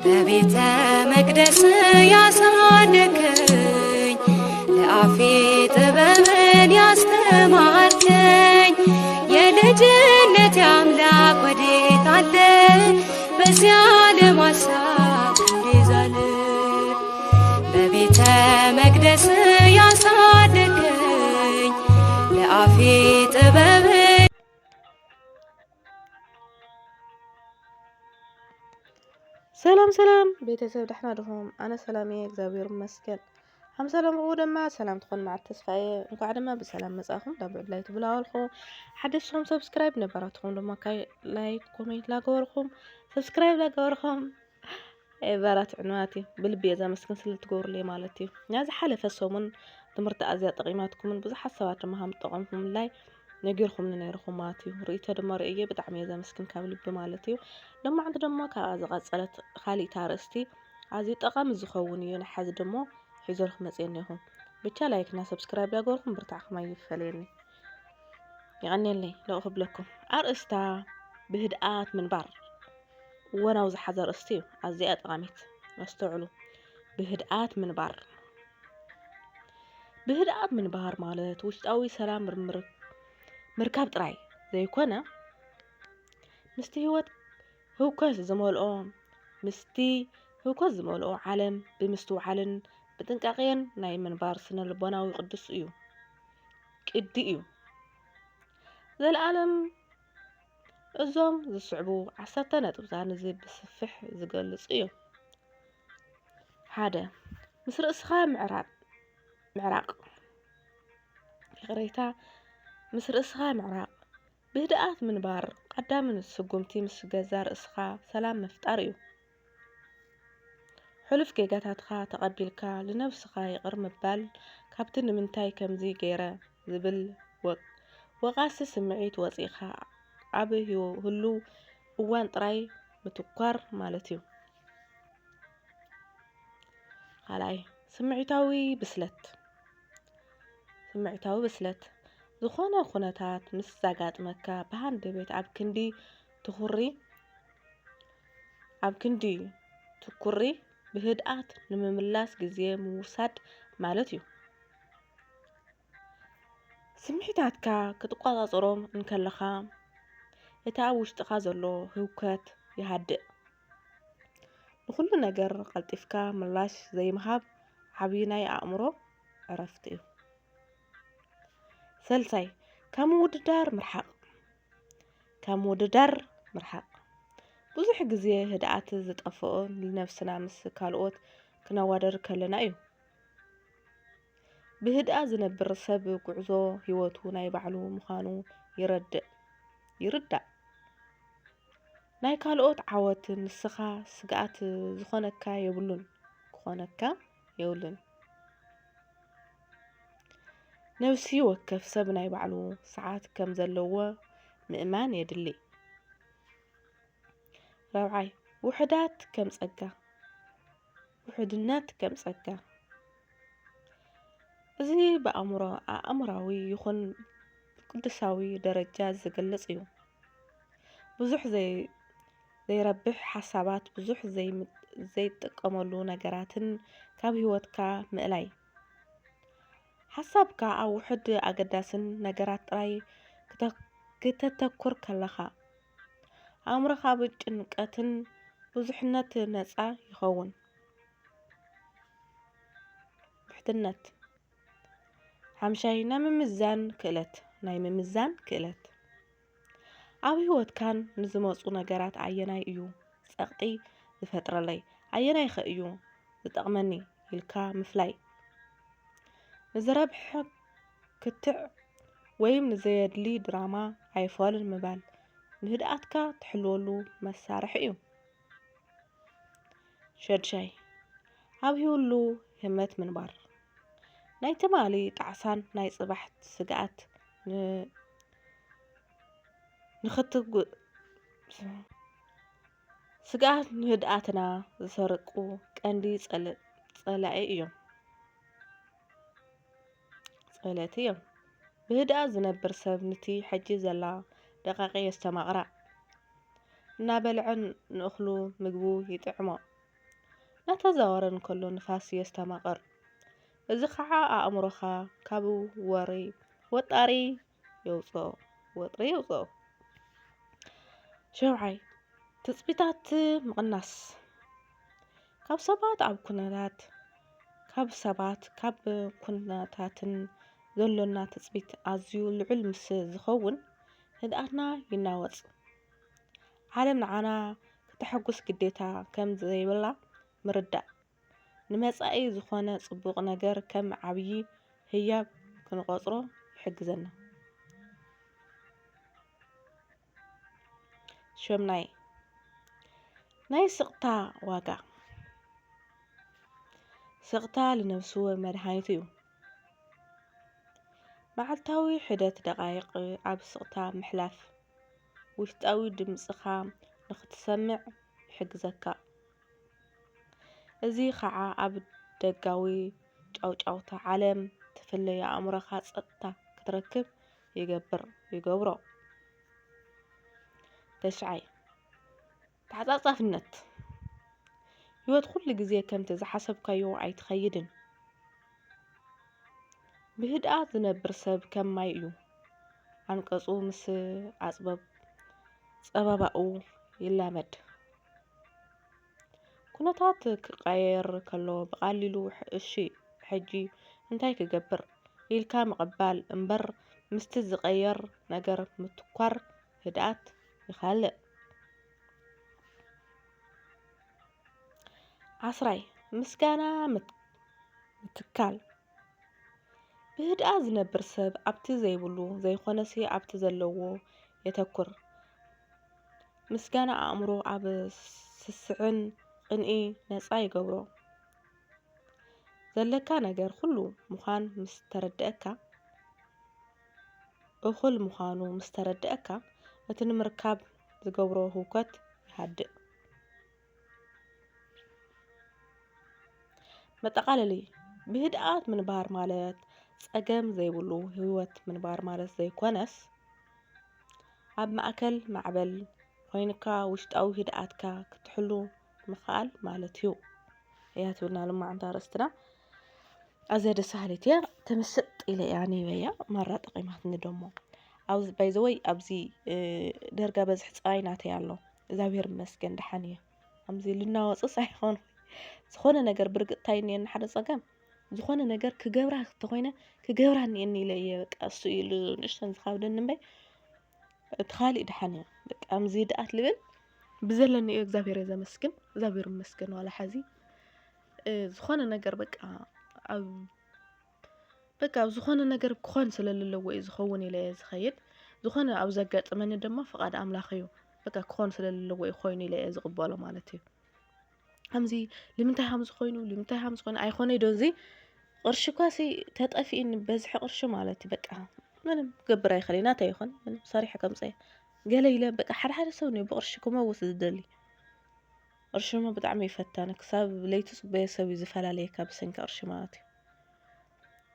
በቤተ መቅደስ ያሳደከኝ ለአፌ ጥበብን ያስተማርከኝ የልጅነት አምላክ ወዴት አለ? በዚያ ዓለም ሐሳብ እንዲዛል በቤተ መቅደስ ያሳደከኝ ለአፌ ጥበብን ሰላም ቤተሰብ ደህና ድኹም? ኣነ ሰላም እየ እግዚአብሔር ይመስገን። ሰላም ድማ ሰላም ትኾን ማዓት ተስፋዬ እንኳዕ ድማ ብሰላም መጻኹም ዳብዕላይ ትብላወልኹም ሓደስኹም ሰብስክራይብ ነበራትኹም ድማ ላይክ ኮሜንት ላገበርኹም ሰብስክራይብ ላገበርኹም ባራት ዕንዋት ብልቢ እዛ መስክን ስለትገብሩልይ ማለት እዩ። ናዚ ሓለፈ ሰሙን ትምህርቲ ኣዝያ ጠቂማትኩምን ብዙሓት ሰባት ድማ ከም ጠቐምኩምላይ ነጊርኩም ነይርኩም ማለት እዩ። ርእይቶ ድማ ርእየ ብጣዕሚ እየ ዘመስግን ካብ ልቢ ማለት እዩ። ሎማዓንቲ ድማ ካብኣ ዝቐፀለት ካሊእ ኣርእስቲ ኣዝዩ ጠቓሚ ዝኸውን እዩ ንሓዚ ደሞ ሒዘልኩም መፅእ እኒኹም። ብቻ ላይክና ሰብስክራይብ ላገበርኩም ብርታዕኩም ኣይፈልየኒ ይቐኒየለይ ለኦ ክብለኩም ኣርእስታ ብህድኣት ምንባር እወናዊ ዝሓዘ ኣርእስቲ እዩ። ኣዝያ ጠቓሚት ኣስተውዕሉ። ብህድኣት ምንባር ማለት ውሽጣዊ ሰላም ምርካብ ጥራይ ዘይኮነ ምስቲ ህውከት ዝመልኦ ዓለም ብምስትውዓልን ብጥንቃቄን ናይ ምንባር ስነ ልቦናዊ ቅዱስ እዩ ቅዲ እዩ። ዘለዓለም እዞም ዝስዕቡ 10 ነጥብታት ንዚ ብስፍሕ ዝገልጽ እዩ። 1 ምስ ርእስኻ ምዕራቅ ፍቕሬታ ምስ ርእስኻ ምዕራቅ ብህድኣት ምንባር ቀዳምን ስጉምቲ ምስ ገዛ ርእስኻ ሰላም ምፍጣር እዩ። ሕሉፍ ጌጋታትካ ተቐቢልካ ልነብስኻ ይቕር ምባል ካብቲ ንምንታይ ከምዚ ገይረ ዝብል ወቃሲ ስምዒት ወፂኻ ኣብ ህሉ እዋን ጥራይ ምትኳር ማለት እዩ። ካልኣይ ስምዒታዊ ብስለት ዝኾነ ኩነታት ምስ ዘጋጥመካ ብሃንደበት ኣብ ክንዲ ትኩሪ ብህድኣት ንምምላስ ግዜ ምውሳድ ማለት እዩ። ስምዒታትካ ክትቆፃፀሮም እንከለኻ እቲ ኣብ ውሽጥኻ ዘሎ ህውከት ይሃድእ። ንኩሉ ነገር ቀልጢፍካ ምላሽ ዘይምሃብ ዓብይ ናይ ኣእምሮ ዕረፍቲ እዩ። ሳልሳይ ካብ ምውድዳር ምርሓቅ ብዙሕ ግዜ ህድኣት ዝጠፍኦ ንነብስና ምስ ካልኦት ክነዋደር ከለና እዩ። ብህድኣት ዝነብር ሰብ ጉዕዞ ሂወቱ ናይ ባዕሉ ምዃኑ ይርዳእ። ናይ ካልኦት ዓወት ንስኻ ስግኣት ክኾነካ የብሉን። ነብሲ ወከፍ ሰብ ናይ ባዕሉ ሰዓት ከም ዘለዎ ምእማን የድሊ። 4 ውሕድነት ከም ጸጋ እዚ ብኣእምራዊ ይኹን ቅዱሳዊ ደረጃ ዝገልጽ እዩ። ብዙሕ ዘይረብሕ ሓሳባት ብዙሕ ዘይጥቀመሉ ነገራትን ካብ ሂወትካ ምእላይ ሓሳብካ ኣብ ውሕድ ኣገዳስን ነገራት ጥራይ ክተተኩር ከለኻ ኣእምሮኻ ብጭንቀትን ብዙሕነት ነፃ ይኸውን። ብሕትነት 5 ናይ ምምዛን ክእለት ኣብ ሂወትካን ንዝመፁ ነገራት ኣየናይ እዩ ፀቕጢ ዝፈጥረለይ ኣየናይ ኸ እዩ ዝጠቕመኒ ኢልካ ምፍላይ። ንዝረብሕ ክትዕ ወይም ንዘየድሊ ድራማ ኣይፈልን ምባል ንህድኣትካ ትሕልወሉ መሳርሒ እዩ። 6 ኣብ ህሉ ህመት ምንባር ናይ ትማሊ ጣዕሳን ናይ ጽባሕ ስግኣት ንህድኣትና ዝሰርቁ ቀንዲ ጸላኢ እዮም። ብህድኣት ዝነብር ሰብ ነቲ ሕጂ ዘላ ደቃቂ የስተማቕራ እናበልዐ ንእኽሉ ምግቡ ይጥዕሞ ናተዛወረ እንከሎ ንፋስ የስተማቐር እዚ ከዓ ኣእምሮኻ ካብ ወጣሪ የውፅኦ። 7 ትፅቢታት ምቕናስ ካብ ኩነታትን ዘሎና ትፅቢት ኣዝዩ ልዑል ምስ ዝኸውን ህድኣትና ይናወፅ። ዓለም ንዓና ክተሐጉስ ግዴታ ከም ዘይብላ ምርዳእ ንመጻኢ ዝኾነ ጽቡቕ ነገር ከም ዓብዪ ህያብ ክንቆጽሮ ይሕግዘና። 8 ናይ ስቕታ ዋጋ ስቕታ ልነብሱ መድሃኒት እዩ። መዓልታዊ ሒደት ደቓይቕ ኣብ ስቕታ ምሕላፍ ውሽጣዊ ድምጽኻ ንኽትሰምዕ ይሕግዘካ። እዚ ከዓ ኣብ ደጋዊ ጫውጫውታ ዓለም ትፍለይ ኣእምሮኻ ጸጥታ ክትረክብ ይገብሮ። 9 ተዓጻጻፍነት ህይወት ኩሉ ግዜ ከምቲ ዝሓሰብካዮ ኣይትኸይድን። ብህድኣት ዝነብር ሰብ ከም ማይ እዩ። ኣንቀጹ ምስ ጸበባኡ ይላመድ። ኩነታት ክቀየር ከሎ ብቐሊሉ እሺ ሕጂ እንታይ ክገብር ኢልካ ምቕባል እምበር ምስቲ ዝቀየር ነገር ምትኳር ህድኣት ይኻልእ። 10 ምስጋና ምትካል ብህድኣት ዝነብር ሰብ ኣብቲ ዘይብሉ ዘይኮነሲ ኣብቲ ዘለዎ የተኩር። ምስጋና ኣእምሮ ኣብ ስስዕን ቅንኢ ነፃ ይገብሮ። ዘለካ ነገር ኩሉ ምዃን ምስ ተረድአካ እኹል ምዃኑ ምስ ተረድአካ እቲ ንምርካብ ዝገብሮ ህውከት ይሃድእ። መጠቃለሊ ብህድኣት ምንባር ማለት ፀገም ዘይብሉ ህይወት ምንባር ማለት ዘይኮነስ ኣብ ማእከል ማዕበል ኮይንካ ውሽጣዊ ህድኣትካ ክትሕሉ ምኽኣል ማለት እዩ። እያ ትብልና ልማዓንቲ ኣርእስትና ኣዝያ ደስ በሃሊት እያ። ተመስጥ ኢለ እያ ነይበያ ማራ ጠቒማትኒ ደሞ ባይዘወይ ኣብዚ ደርጋ በዝሒ ፀባይ ናተይ ኣሎ። እግዚአብሔር ይመስገን ደሓን እየ። ከምዚ ልናወፅስ ኣይኮኑ ዝኾነ ነገር ብርግጥ እንታይ እኒአኒ ሓደ ፀገም ዝኾነ ነገር ክገብራ እንተኾይነ ክገብራ እኒአኒ ኢለ እየ በቃ እሱ ኢሉ ንእሽተን ዝኸብደኒ እምበይ እቲ ካሊእ ደሓን እየ። በቃ ከምዚ ህድኣት ልብል ብዘለኒ እዩ እግዚአብሔር ዘመስግን እግዚአብሔር ይመስገን ዋላ ሕዚ ዝኾነ ነገር በቃ ኣብ ዝኾነ ነገር ክኾን ስለለዎ እዩ ዝኸውን ኢለ እየ ዝኸይድ። ዝኾነ ኣብ ዘጋጥመኒ ድማ ፍቓድ ኣምላኽ እዩ። በቃ ክኾን ስለለዎ እዩ ኮይኑ ኢለ እየ ዝቕበሎ ማለት እዩ። ከምዚ ንምንታይ ከምዚ ኮይኑ ንምንታይ ከምዚ ኮይኑ ኣይኮነይ ዶ እዚ ቅርሺ ኳሲ ተጠፊእኒ በዝሒ ቅርሺ ማለት እዩ። በቃ ምንም ክገብር ኣይክእልን ናተይ ይኹን ምንም ሰሪሐ ከምፅየ ገለ ኢለ በቃ ሓደ ሰብ ነው ብቅርሺ ክመውት ዝደሊ ቅርሺ ሞ ብጣዕሚ ይፈታኒ ክሳብ ለይቲ ፅበየ ሰብ እዩ ዝፈላለየካ ብሰንኪ ቅርሺ ማለት እዩ።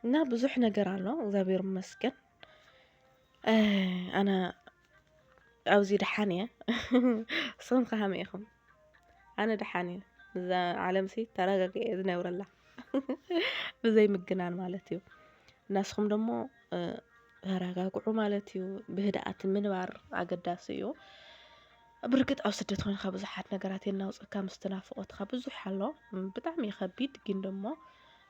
እና ብዙሕ ነገር ኣሎ እግዚአብሔር ይመስገን ኣነ ኣብዚ ደሓን እየ። ንስኹም ከ ከመይ ኢኹም? ኣነ ደሓን እየ እዛ ዓለምሲ ተረጋጊዐ እየ ዝነብረላ ብዘይ ምግናን ማለት እዩ። ናስኹም ደሞ ተረጋግዑ ማለት እዩ። ብህድኣት ምንባር ኣገዳሲ እዩ። ብርግጥ ኣብ ስደት ኮይንካ ብዙሓት ነገራት የናውፅካ ምስቲ ናፍቆትካ ብዙሕ ኣሎ ብጣዕሚ ከቢድ ግን ደሞ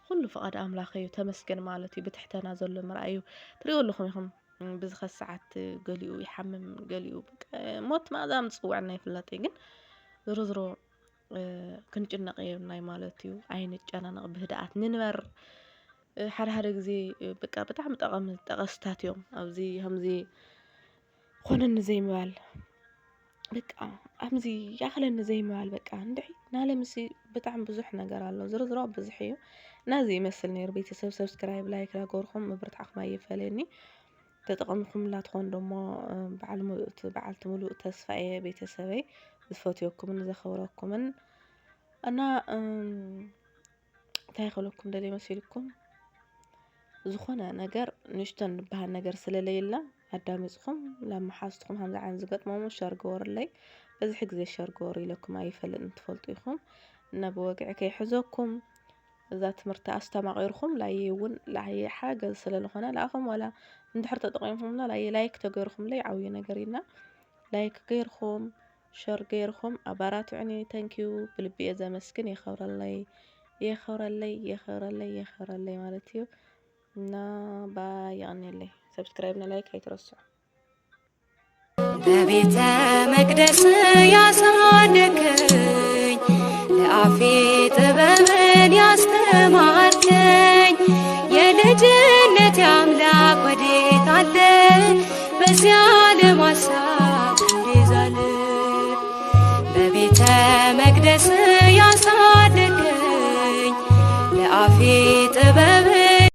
ኩሉ ፍቓድ ኣምላኽ እዩ ተመስገን ማለት እዩ። ብትሕተና ዘሎ ምርኣዩ ትሪእዎ ኣለኹም ኢኹም ብዝኸ ሰዓት ገሊኡ ይሓምም ገሊኡ ሞት ማእዛ ምፅውዕና ይፍለጥ ግን ዝሮ ዝሮ ክንጭነቕ የብልናይ ማለት እዩ። ኣይንጨናነቕ ብህድኣት ንንበር ሓደ ሓደ ግዜ በቃ ብጣዕሚ ጠቐስታት እዮም ኣብዚ ከምዚ ኮነኒ ዘይምባል በቃ ከምዚ ያኽለኒ ዘይምባል በቃ እንድዒ ናለምሲ ብጣዕሚ ብዙሕ ነገር ኣሎ ዝርዝሮ ብዙሕ እዩ። ናዚ ይመስል ነይሩ ቤተሰብ ሰብስክራይብ ላይክ ላገበርኩም ምብርታዕኩም ኣይፈልየኒ ተጠቐምኩም ላትኾን ደሞ በዓልቲ ሙሉእ ተስፋየ ቤተሰበይ ዝፈትየኩምን ዘኸብረኩምን እና እንታይ ክብለኩም ደልየ መሲልኩም ዝኾነ ነገር ንእሽተን ዝበሃል ነገር ስለለየላ ኣዳሚፅኩም ላመሓዝትኩም ከምዚ ዓይነት ዝገጥሞም ሸር ግበሩለይ በዝሒ ግዜ ሸር ግበሩ ኢለኩም ኣይፈልጥን ትፈልጡ ኢኹም نبوقعك يحزوكم ذات مرت أستمعيركم لا يون لا هي حاجة سلالخنا لا أخم ولا ندحر تقيمهم لا لا لايك تغيركم لي عوينا قرينا لايك غيركم شر غيركم أبارات يعني تانكيو بلبي إذا مسكن يا خور الله يا خور الله يا خور الله يا خور الله مالتيو نا با يعني لي سبسكرايبنا لايك هيترسو በቤተ መቅደስ ያሳደከኝ ለአፌ ጥበብን ያስተማርከኝ የልጅነት አምላክ ወዴት አለ በዚያ ዓለም ሐሳብ እንዲዛል በቤተ መቅደስ ያሳደከኝ ለአፌ